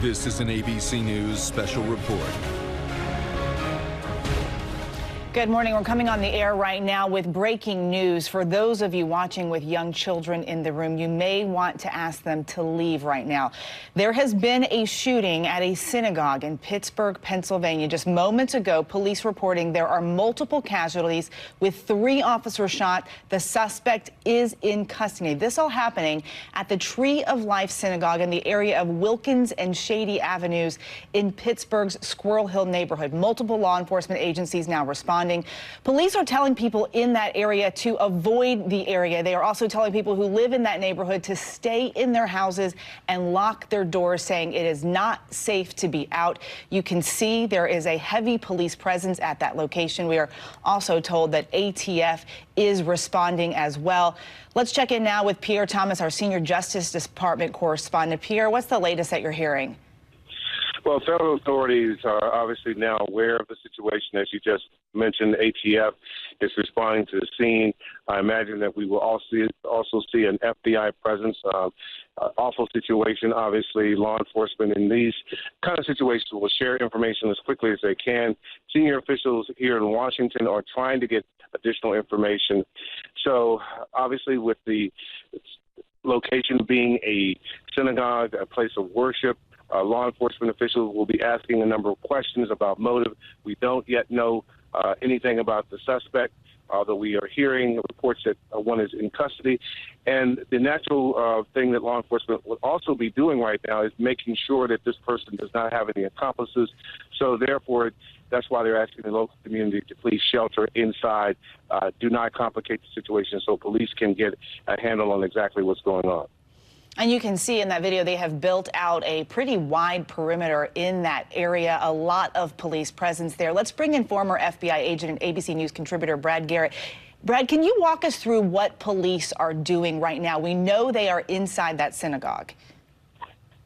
This is an ABC News special report. Good morning. We're coming on the air right now with breaking news. For those of you watching with young children in the room, you may want to ask them to leave right now. There has been a shooting at a synagogue in Pittsburgh, Pennsylvania. Just moments ago, police reporting there are multiple casualties with 3 officers shot. The suspect is in custody. This all happening at the Tree of Life Synagogue in the area of Wilkins and Shady Avenues in Pittsburgh's Squirrel Hill neighborhood. Multiple law enforcement agencies now responding. Police are telling people in that area to avoid the area. They are also telling people who live in that neighborhood to stay in their houses and lock their doors, saying it is not safe to be out. You can see there is a heavy police presence at that location. We are also told that ATF is responding as well. Let's check in now with Pierre Thomas, our senior Justice Department correspondent. Pierre, what's the latest that you're hearing? Well, federal authorities are obviously now aware of the situation. As you just mentioned, ATF is responding to the scene. I imagine that we will also see an FBI presence. Awful situation. Obviously, law enforcement in these kind of situations will share information as quickly as they can. Senior officials here in Washington are trying to get additional information. So, obviously, with the location being a synagogue, a place of worship, law enforcement officials will be asking a number of questions about motive. We don't yet know anything about the suspect, although we are hearing reports that one is in custody. And the natural thing that law enforcement will also be doing right now is making sure that this person does not have any accomplices. So therefore, that's why they're asking the local community to please shelter inside. Do not complicate the situation so police can get a handle on exactly what's going on. And you can see in that video they have built out a pretty wide perimeter in that area, a lot of police presence there. Let's bring in former FBI agent and ABC News contributor Brad Garrett. Brad, can you walk us through what police are doing right now? We know they are inside that synagogue.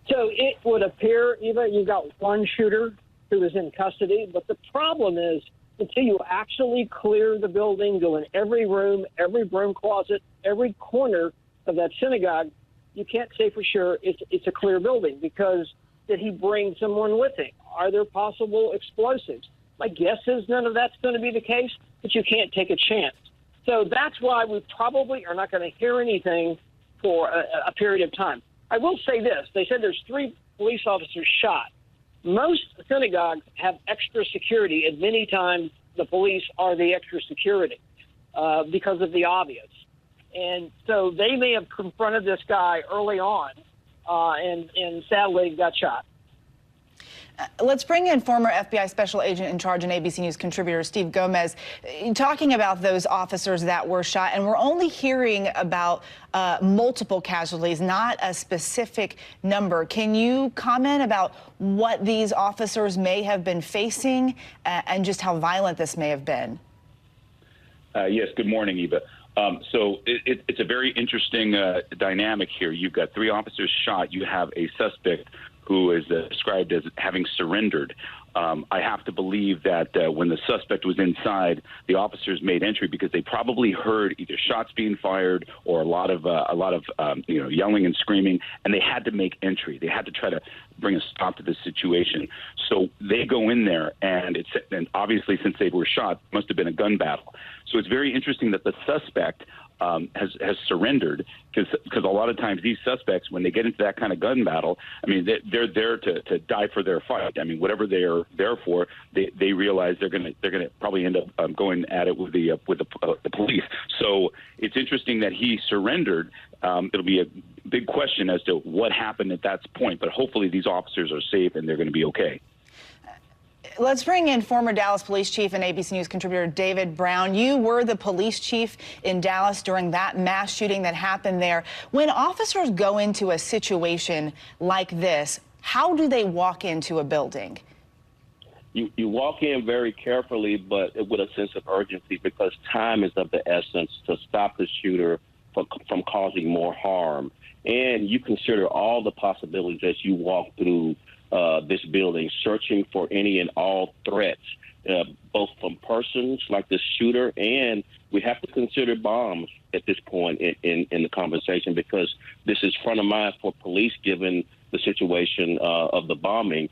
So it would appear, Eva, you got one shooter who is in custody, but the problem is until you actually clear the building, go in every room, every broom closet, every corner of that synagogue, you can't say for sure it's a clear building because did he bring someone with him? Are there possible explosives? My guess is none of that's going to be the case, but you can't take a chance. So that's why we probably are not going to hear anything for a period of time. I will say this. They said there's 3 police officers shot. Most synagogues have extra security, and many times the police are the extra security because of the obvious. And so they may have confronted this guy early on, and sadly got shot. Let's bring in former FBI Special Agent in charge and ABC News contributor Steve Gomez, talking about those officers that were shot. And we're only hearing about multiple casualties, not a specific number. Can you comment about what these officers may have been facing and just how violent this may have been? Yes, good morning, Eva. So it's a very interesting dynamic here. You've got 3 officers shot. You have a suspect who is described as having surrendered. I have to believe that when the suspect was inside, the officers made entry because they probably heard either shots being fired or a lot of yelling and screaming, and they had to make entry. They had to try to bring a stop to this situation. So they go in there, and obviously since they were shot, it must have been a gun battle. So it's very interesting that the suspect has surrendered because a lot of times these suspects, when they get into that kind of gun battle, I mean, they're there to die for their fight. I mean, whatever they are there for, they realize they're gonna probably end up going at it with the police. So it's interesting that he surrendered. It'll be a big question as to what happened at that point, but hopefully these officers are safe and they're going to be okay. Let's bring in former Dallas police chief and ABC News contributor David Brown. You were the police chief in Dallas during that mass shooting that happened there. When officers go into a situation like this, how do they walk into a building? You walk in very carefully, but with a sense of urgency because time is of the essence to stop the shooter from causing more harm. And you consider all the possibilities as you walk through this building, searching for any and all threats, both from persons like the shooter, and we have to consider bombs at this point in the conversation because this is front of mind for police given the situation of the bombing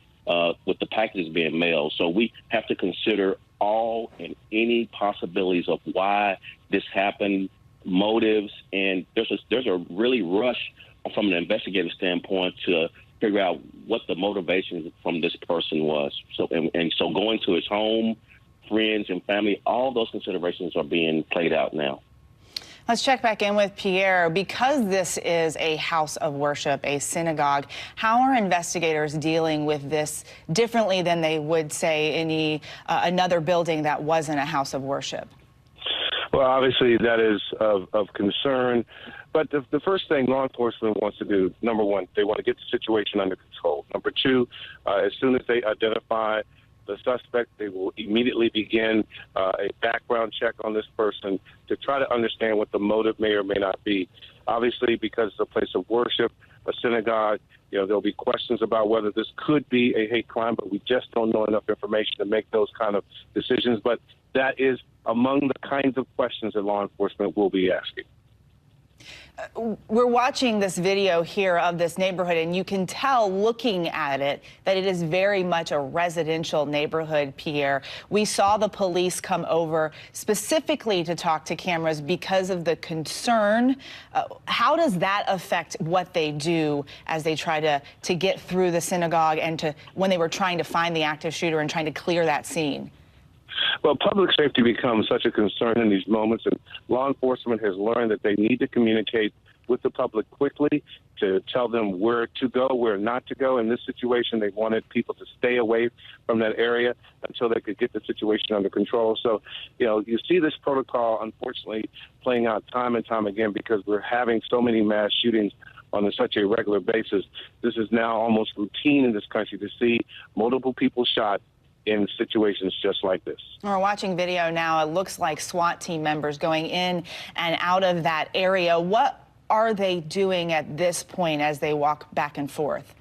with the packages being mailed. So we have to consider all and any possibilities of why this happened, motives, and there's a really rush from an investigative standpoint to figure out what the motivation from this person was. So so going to his home, friends and family, all those considerations are being played out now. Let's check back in with Pierre. Because this is a house of worship, a synagogue, how are investigators dealing with this differently than they would say another building that wasn't a house of worship? Well, obviously that is of concern. But the first thing law enforcement wants to do, number one, they want to get the situation under control. Number two, as soon as they identify the suspect, they will immediately begin a background check on this person to try to understand what the motive may or may not be. Obviously, because it's a place of worship, a synagogue, there'll be questions about whether this could be a hate crime, but we just don't know enough information to make those kind of decisions. But that is among the kinds of questions that law enforcement will be asking. We're watching this video here of this neighborhood, and you can tell looking at it that it is very much a residential neighborhood, Pierre. We saw the police come over specifically to talk to cameras because of the concern. How does that affect what they do as they try to get through the synagogue and when they were trying to find the active shooter and trying to clear that scene? Well, public safety becomes such a concern in these moments, and law enforcement has learned that they need to communicate with the public quickly to tell them where to go, where not to go. In this situation, they wanted people to stay away from that area until they could get the situation under control. So, you see this protocol, unfortunately, playing out time and time again because we're having so many mass shootings on such a regular basis. This is now almost routine in this country to see multiple people shot in situations just like this. We're watching video now. It looks like SWAT team members going in and out of that area. What are they doing at this point as they walk back and forth?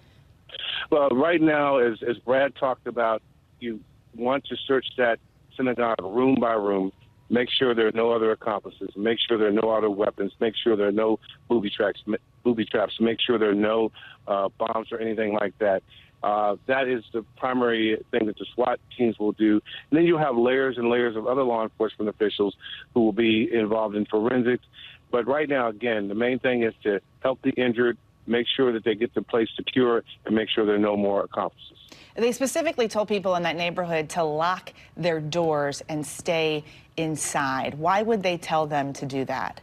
Well, right now, as Brad talked about, you want to search that synagogue room by room, make sure there are no other accomplices, make sure there are no other weapons, make sure there are no booby traps, make sure there are no bombs or anything like that. That is the primary thing that the SWAT teams will do. And then you have layers and layers of other law enforcement officials who will be involved in forensics. But right now, again, the main thing is to help the injured, make sure that they get the place secure, and make sure there are no more accomplices. They specifically told people in that neighborhood to lock their doors and stay inside. Why would they tell them to do that?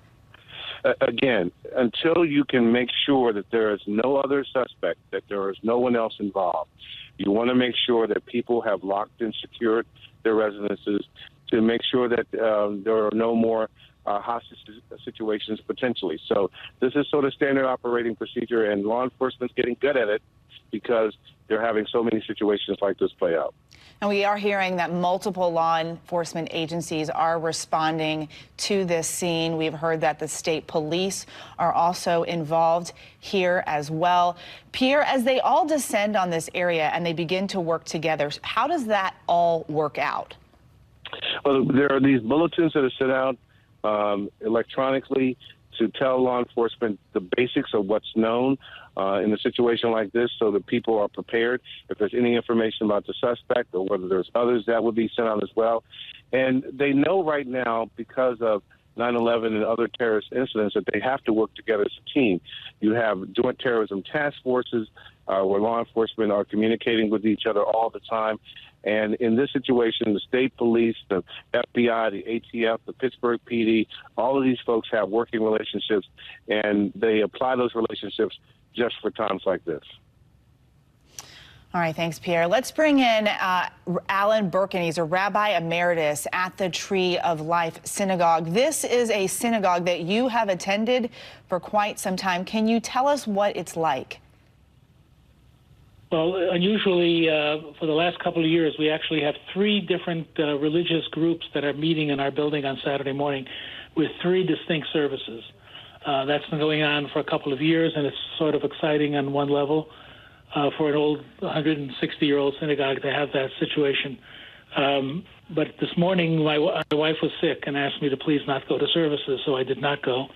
Again, until you can make sure that there is no other suspect, that there is no one else involved, you want to make sure that people have locked and secured their residences to make sure that there are no more hostage situations potentially. So this is sort of standard operating procedure, and law enforcement's getting good at it because they're having so many situations like this play out. And we are hearing that multiple law enforcement agencies are responding to this scene. We've heard that the state police are also involved here as well. Pierre, as they all descend on this area and they begin to work together, how does that all work out? Well, there are these bulletins that are sent out electronically to tell law enforcement the basics of what's known in a situation like this so that people are prepared if there's any information about the suspect or whether there's others that would be sent out as well. And they know right now, because of 9/11 and other terrorist incidents, that they have to work together as a team. You have joint terrorism task forces where law enforcement are communicating with each other all the time. And in this situation, the state police, the FBI, the ATF, the Pittsburgh PD, all of these folks have working relationships, and they apply those relationships just for times like this. All right, thanks, Pierre. Let's bring in Alan Birkin. He's a rabbi emeritus at the Tree of Life Synagogue. This is a synagogue that you have attended for quite some time. Can you tell us what it's like? Well, unusually, for the last couple of years, we actually have three different religious groups that are meeting in our building on Saturday morning with three distinct services. That's been going on for a couple of years, and it's sort of exciting on one level for an old 160-year-old synagogue to have that situation. But this morning, my wife was sick and asked me to please not go to services, so I did not go.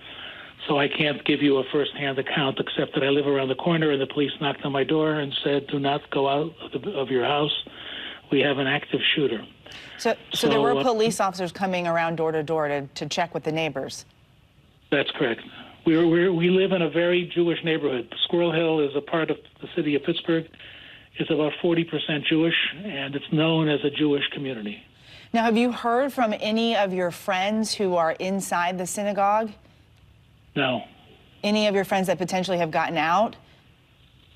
So I can't give you a first-hand account, except that I live around the corner and the police knocked on my door and said, do not go out of your house. We have an active shooter. So there were police officers coming around door to door to check with the neighbors. That's correct. We live in a very Jewish neighborhood. Squirrel Hill is a part of the city of Pittsburgh. It's about 40% Jewish, and it's known as a Jewish community. Now, have you heard from any of your friends who are inside the synagogue? No. Any of your friends that potentially have gotten out?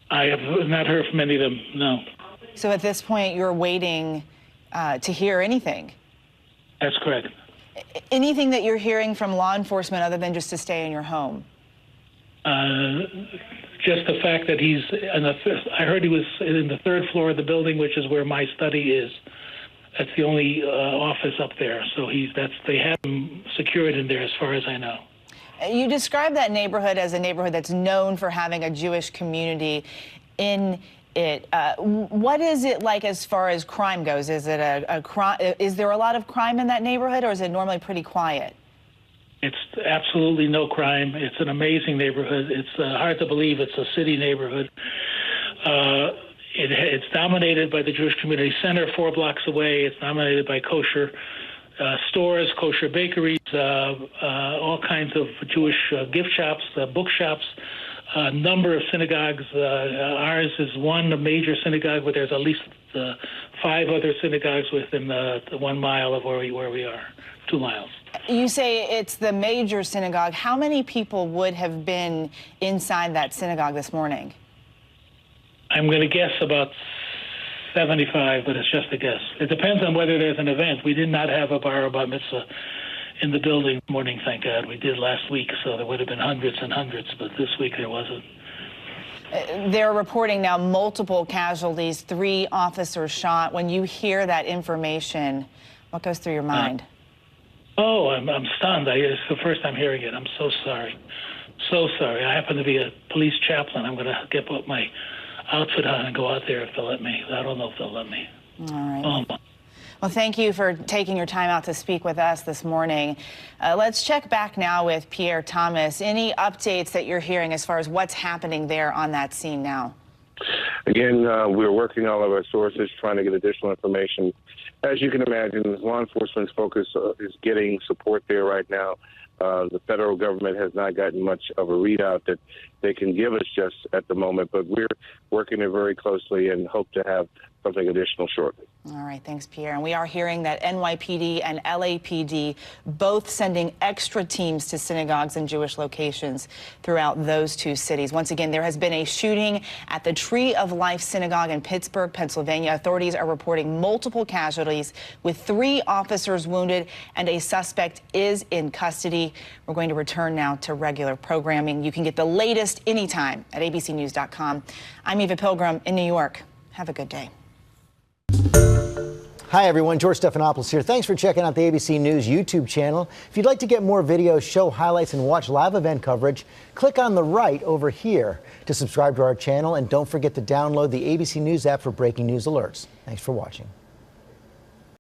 I have not heard from any of them, no. So at this point, you're waiting to hear anything? That's correct. Anything that you're hearing from law enforcement other than just to stay in your home? Just the fact that he's I heard he was in the third floor of the building, which is where my study is. That's the only office up there. So they have him secured in there, as far as I know. You describe that neighborhood as a neighborhood that's known for having a Jewish community in it. What is it like as far as crime goes? Is it a crime? Is there a lot of crime in that neighborhood, or is it normally pretty quiet? It's absolutely no crime. It's an amazing neighborhood. It's hard to believe it's a city neighborhood. It's dominated by the Jewish Community Center 4 blocks away. It's dominated by kosher stores, kosher bakeries, all kinds of Jewish gift shops, bookshops, a number of synagogues. Ours is one major synagogue, but there's at least 5 other synagogues within 1 mile of where we are, 2 miles. You say it's the major synagogue. How many people would have been inside that synagogue this morning? I'm going to guess about 75, but it's just a guess. It depends on whether there's an event. We did not have a bar bat mitzvah in the building this morning, thank God. We did last week, so there would have been hundreds and hundreds, but this week there wasn't. They're reporting now multiple casualties, 3 officers shot. When you hear that information, what goes through your mind? I'm stunned. It's the first time hearing it. I'm so sorry. So sorry. I happen to be a police chaplain. I'm going to get my outfit on and go out there if they'll let me. I don't know if they'll let me. All right. Well, thank you for taking your time out to speak with us this morning. Let's check back now with Pierre Thomas. Any updates that you're hearing as far as what's happening there on that scene now? Again, we're working all of our sources, trying to get additional information. As you can imagine, law enforcement's focus is getting support there right now. The federal government has not gotten much of a readout that they can give us just at the moment, but we're working it very closely and hope to have something additional shortly. All right, thanks, Pierre. And we are hearing that NYPD and LAPD both sending extra teams to synagogues and Jewish locations throughout those 2 cities. Once again, there has been a shooting at the Tree of Life Synagogue in Pittsburgh, Pennsylvania. Authorities are reporting multiple casualties with 3 officers wounded, and a suspect is in custody. We're going to return now to regular programming. You can get the latest anytime at abcnews.com. I'm Eva Pilgrim in New York. Have a good day. Hi, everyone. George Stephanopoulos here. Thanks for checking out the ABC News YouTube channel. If you'd like to get more videos, show highlights, and watch live event coverage, click on the right over here to subscribe to our channel. And don't forget to download the ABC News app for breaking news alerts. Thanks for watching.